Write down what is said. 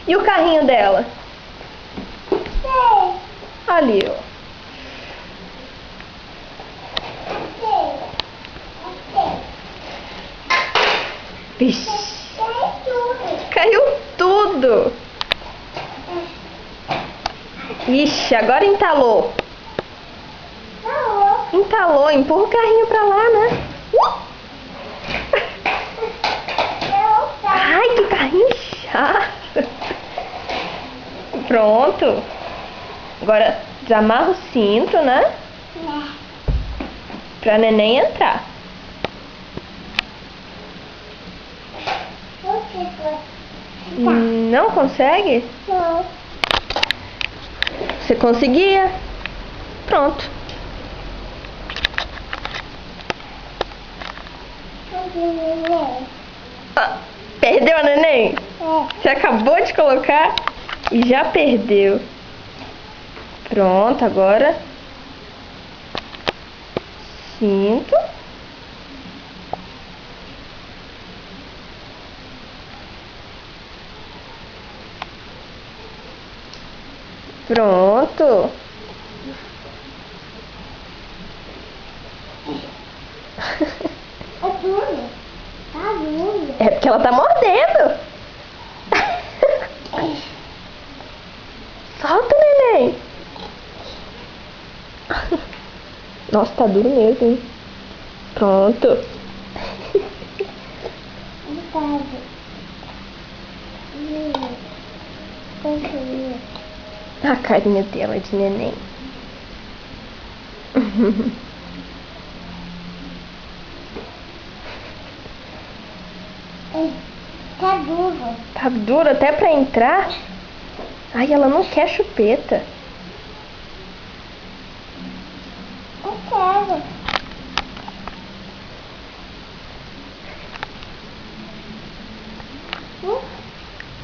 E o carrinho dela? Ali, ó. Vixe. Caiu tudo. Ixi, agora entalou. Entalou, empurra o carrinho pra lá, né? Ai, que carrinho chato. Pronto. Agora desamarra o cinto, né? Pra neném entrar. Não consegue? Não. Você conseguia? Pronto. Ah, perdeu a neném? Você acabou de colocar e já perdeu. Pronto, agora cinto. Pronto. É duro. Tá duro. É porque ela tá mordendo. Solta, neném. Nossa, tá duro mesmo, hein? Pronto. A carinha dela de neném. Tá duro. Tá duro até pra entrar? Ai, ela não quer chupeta. Eu quero.